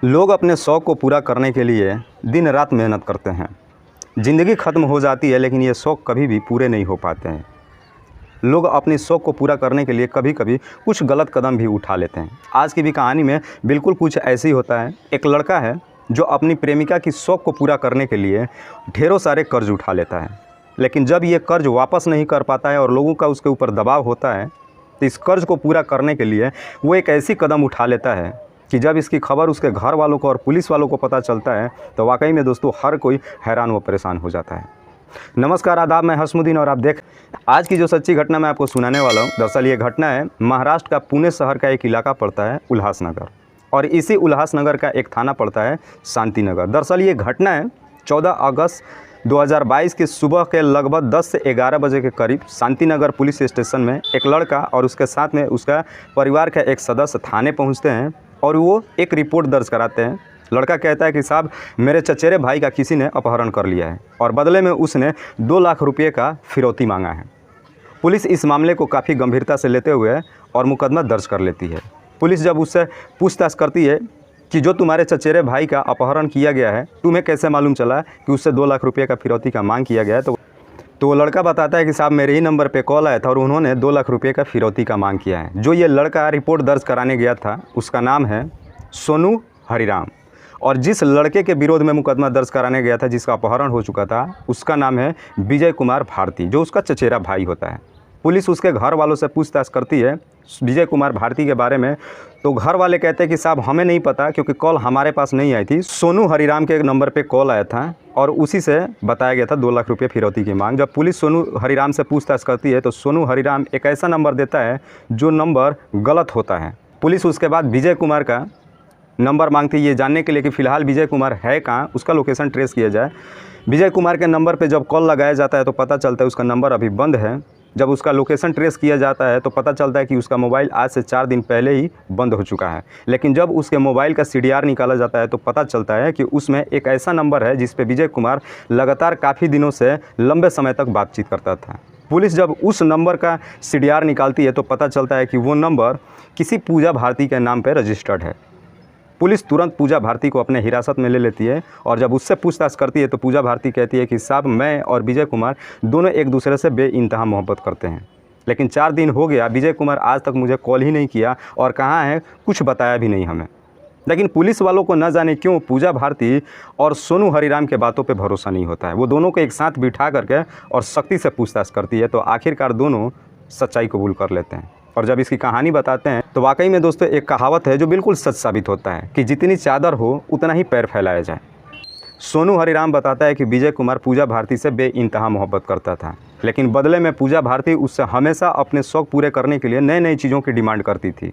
लोग अपने शौक़ को पूरा करने के लिए दिन रात मेहनत करते हैं। ज़िंदगी ख़त्म हो जाती है लेकिन ये शौक़ कभी भी पूरे नहीं हो पाते हैं। लोग अपने शौक़ को पूरा करने के लिए कभी कभी कुछ गलत कदम भी उठा लेते हैं। आज की भी कहानी में बिल्कुल कुछ ऐसे ही होता है। एक लड़का है जो अपनी प्रेमिका की शौक़ को पूरा करने के लिए ढेरों सारे कर्ज उठा लेता है, लेकिन जब ये कर्ज वापस नहीं कर पाता है और लोगों का उसके ऊपर दबाव होता है तो इस कर्ज को पूरा करने के लिए वो एक ऐसी कदम उठा लेता है कि जब इसकी खबर उसके घर वालों को और पुलिस वालों को पता चलता है तो वाकई में दोस्तों हर कोई हैरान व परेशान हो जाता है। नमस्कार, आदाब, मैं हसमुद्दीन और आप देख आज की जो सच्ची घटना मैं आपको सुनाने वाला हूँ। दरअसल ये घटना है महाराष्ट्र का पुणे शहर का एक इलाका पड़ता है उल्हासनगर, और इसी उल्हासनगर का एक थाना पड़ता है शांतिनगर। दरअसल ये घटना है 14 अगस्त 2022 के सुबह के लगभग 10 से 11 बजे के करीब शांतिनगर पुलिस स्टेशन में एक लड़का और उसके साथ में उसका परिवार का एक सदस्य थाने पहुंचते हैं और वो एक रिपोर्ट दर्ज कराते हैं। लड़का कहता है कि साहब, मेरे चचेरे भाई का किसी ने अपहरण कर लिया है और बदले में उसने 2 लाख रुपये का फिरौती मांगा है। पुलिस इस मामले को काफ़ी गंभीरता से लेते हुए और मुकदमा दर्ज कर लेती है। पुलिस जब उससे पूछताछ करती है कि जो तुम्हारे चचेरे भाई का अपहरण किया गया है, तुम्हें कैसे मालूम चला कि उससे 2 लाख रुपये का फिरौती का मांग किया गया है, तो वो लड़का बताता है कि साहब, मेरे ही नंबर पे कॉल आया था और उन्होंने 2 लाख रुपये का फिरौती का मांग किया है। जो ये लड़का रिपोर्ट दर्ज कराने गया था उसका नाम है सोनू हरिराम, और जिस लड़के के विरोध में मुकदमा दर्ज कराने गया था जिसका अपहरण हो चुका था उसका नाम है विजय कुमार भारती, जो उसका चचेरा भाई होता है। पुलिस उसके घर वालों से पूछताछ करती है विजय कुमार भारती के बारे में, तो घर वाले कहते हैं कि साहब, हमें नहीं पता क्योंकि कॉल हमारे पास नहीं आई थी। सोनू हरिराम के नंबर पे कॉल आया था और उसी से बताया गया था 2 लाख रुपये फिरौती की मांग। जब पुलिस सोनू हरिराम से पूछताछ करती है तो सोनू हरिराम एक ऐसा नंबर देता है जो नंबर गलत होता है। पुलिस उसके बाद विजय कुमार का नंबर मांगती है ये जानने के लिए कि फ़िलहाल विजय कुमार है कहाँ, उसका लोकेशन ट्रेस किया जाए। विजय कुमार के नंबर पे जब कॉल लगाया जाता है तो पता चलता है उसका नंबर अभी बंद है। जब उसका लोकेशन ट्रेस किया जाता है तो पता चलता है कि उसका मोबाइल आज से 4 दिन पहले ही बंद हो चुका है। लेकिन जब उसके मोबाइल का CDR निकाला जाता है तो पता चलता है कि उसमें एक ऐसा नंबर है जिस पे विजय कुमार लगातार काफ़ी दिनों से लंबे समय तक बातचीत करता था। पुलिस जब उस नंबर का CDR निकालती है तो पता चलता है कि वो नंबर किसी पूजा भारती के नाम पर रजिस्टर्ड है। पुलिस तुरंत पूजा भारती को अपने हिरासत में ले लेती है और जब उससे पूछताछ करती है तो पूजा भारती कहती है कि साहब, मैं और विजय कुमार दोनों एक दूसरे से बेइंतहा मोहब्बत करते हैं, लेकिन 4 दिन हो गया विजय कुमार आज तक मुझे कॉल ही नहीं किया और कहाँ है कुछ बताया भी नहीं हमें। लेकिन पुलिस वालों को न जाने क्यों पूजा भारती और सोनू हरिराम के बातों पे भरोसा नहीं होता है। वो दोनों को एक साथ बिठा करके और सख्ती से पूछताछ करती है तो आखिरकार दोनों सच्चाई कबूल कर लेते हैं। और जब इसकी कहानी बताते हैं तो वाकई में दोस्तों एक कहावत है जो बिल्कुल सच साबित होता है कि जितनी चादर हो उतना ही पैर फैलाया जाए। सोनू हरिराम बताता है कि विजय कुमार पूजा भारती से बेइंतहा मोहब्बत करता था, लेकिन बदले में पूजा भारती उससे हमेशा अपने शौक़ पूरे करने के लिए नई नई चीज़ों की डिमांड करती थी।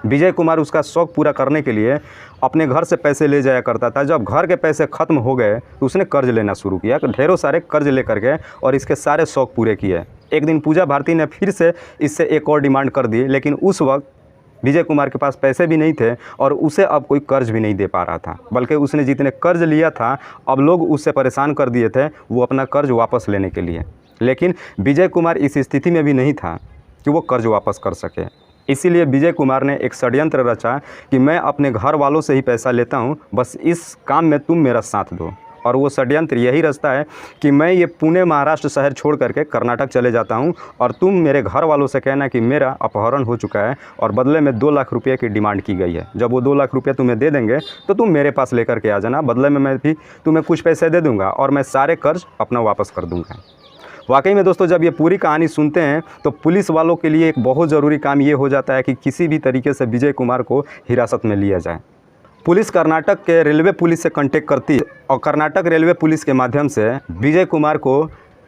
विजय कुमार उसका शौक़ पूरा करने के लिए अपने घर से पैसे ले जाया करता था। जब घर के पैसे ख़त्म हो गए तो उसने कर्ज लेना शुरू किया, ढेरों सारे कर्ज लेकर के और इसके सारे शौक़ पूरे किए। एक दिन पूजा भारती ने फिर से इससे एक और डिमांड कर दी, लेकिन उस वक्त विजय कुमार के पास पैसे भी नहीं थे और उसे अब कोई कर्ज भी नहीं दे पा रहा था, बल्कि उसने जितने कर्ज लिया था अब लोग उससे परेशान कर दिए थे वो अपना कर्ज वापस लेने के लिए। लेकिन विजय कुमार इस स्थिति में भी नहीं था कि वो कर्ज वापस कर सके। इसीलिए विजय कुमार ने एक षड्यंत्र रचा कि मैं अपने घर वालों से ही पैसा लेता हूँ, बस इस काम में तुम मेरा साथ दो। और वो षड्यंत्र यही रचता है कि मैं ये पुणे महाराष्ट्र शहर छोड़ करके कर्नाटक चले जाता हूँ और तुम मेरे घर वालों से कहना कि मेरा अपहरण हो चुका है और बदले में 2 लाख रुपये की डिमांड की गई है। जब वो 2 लाख रुपये तुम्हें दे देंगे तो तुम मेरे पास लेकर के आ जाना, बदले में मैं भी तुम्हें कुछ पैसे दे दूँगा और मैं सारे कर्ज अपना वापस कर दूँगा। वाकई में दोस्तों जब ये पूरी कहानी सुनते हैं तो पुलिस वालों के लिए एक बहुत ज़रूरी काम ये हो जाता है कि किसी भी तरीके से विजय कुमार को हिरासत में लिया जाए। पुलिस कर्नाटक के रेलवे पुलिस से कांटेक्ट करती है और कर्नाटक रेलवे पुलिस के माध्यम से विजय कुमार को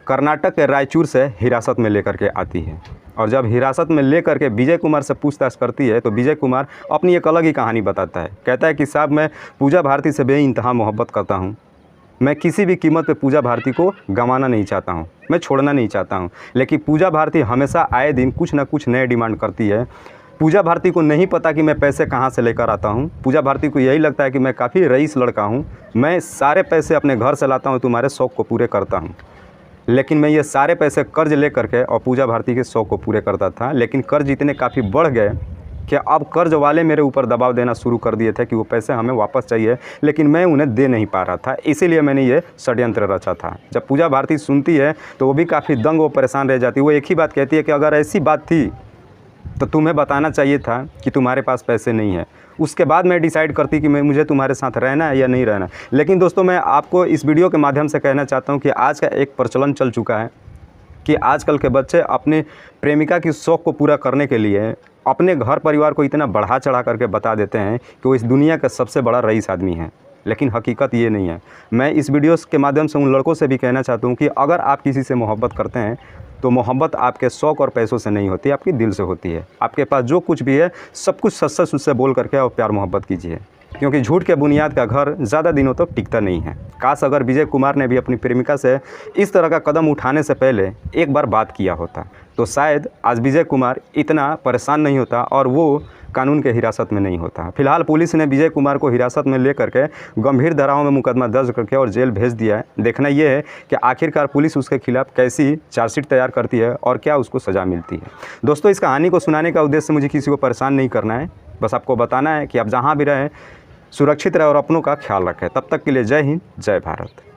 कर्नाटक के रायचूर से हिरासत में लेकर के आती है। और जब हिरासत में लेकर के विजय कुमार से पूछताछ करती है तो विजय कुमार अपनी एक अलग ही कहानी बताता है। कहता है कि साहब, मैं पूजा भारती से बेइंतहा मोहब्बत करता हूँ, मैं किसी भी कीमत पे पूजा भारती को गंवाना नहीं चाहता हूँ, मैं छोड़ना नहीं चाहता हूँ, लेकिन पूजा भारती हमेशा आए दिन कुछ ना कुछ नए डिमांड करती है। पूजा भारती को नहीं पता कि मैं पैसे कहाँ से लेकर आता हूँ। पूजा भारती को यही लगता है कि मैं काफ़ी रईस लड़का हूँ, मैं सारे पैसे अपने घर से लाता हूँ, तुम्हारे शौक़ को पूरे करता हूँ। लेकिन मैं ये सारे पैसे कर्ज ले करके और पूजा भारती के शौक़ को पूरे करता था, लेकिन कर्ज इतने काफ़ी बढ़ गए कि अब कर्ज वाले मेरे ऊपर दबाव देना शुरू कर दिए थे कि वो पैसे हमें वापस चाहिए, लेकिन मैं उन्हें दे नहीं पा रहा था, इसीलिए मैंने ये षड्यंत्र रचा था। जब पूजा भारती सुनती है तो वो भी काफ़ी दंग व परेशान रह जाती है। वो एक ही बात कहती है कि अगर ऐसी बात थी तो तुम्हें बताना चाहिए था कि तुम्हारे पास पैसे नहीं है, उसके बाद मैं डिसाइड करती कि मुझे तुम्हारे साथ रहना है या नहीं रहना। लेकिन दोस्तों, मैं आपको इस वीडियो के माध्यम से कहना चाहता हूँ कि आज का एक प्रचलन चल चुका है कि आजकल के बच्चे अपने प्रेमिका की शौक़ को पूरा करने के लिए अपने घर परिवार को इतना बढ़ा चढ़ा करके बता देते हैं कि वो इस दुनिया का सबसे बड़ा रईस आदमी है, लेकिन हकीकत ये नहीं है। मैं इस वीडियो के माध्यम से उन लड़कों से भी कहना चाहता हूँ कि अगर आप किसी से मोहब्बत करते हैं तो मोहब्बत आपके शौक़ और पैसों से नहीं होती, आपके दिल से होती है। आपके पास जो कुछ भी है सब कुछ सच सच उससे बोल करके और प्यार मोहब्बत कीजिए, क्योंकि झूठ के बुनियाद का घर ज़्यादा दिनों तक टिकता नहीं है। काश अगर विजय कुमार ने भी अपनी प्रेमिका से इस तरह का कदम उठाने से पहले एक बार बात किया होता तो शायद आज विजय कुमार इतना परेशान नहीं होता और वो कानून के हिरासत में नहीं होता। फिलहाल पुलिस ने विजय कुमार को हिरासत में लेकर के गंभीर धाराओं में मुकदमा दर्ज करके और जेल भेज दिया है। देखना यह है कि आखिरकार पुलिस उसके खिलाफ कैसी चार्जशीट तैयार करती है और क्या उसको सज़ा मिलती है। दोस्तों, इस कहानी को सुनाने का उद्देश्य मुझे किसी को परेशान नहीं करना है, बस आपको बताना है कि आप जहाँ भी रहें सुरक्षित रहें और अपनों का ख्याल रखें। तब तक के लिए जय हिंद, जय भारत।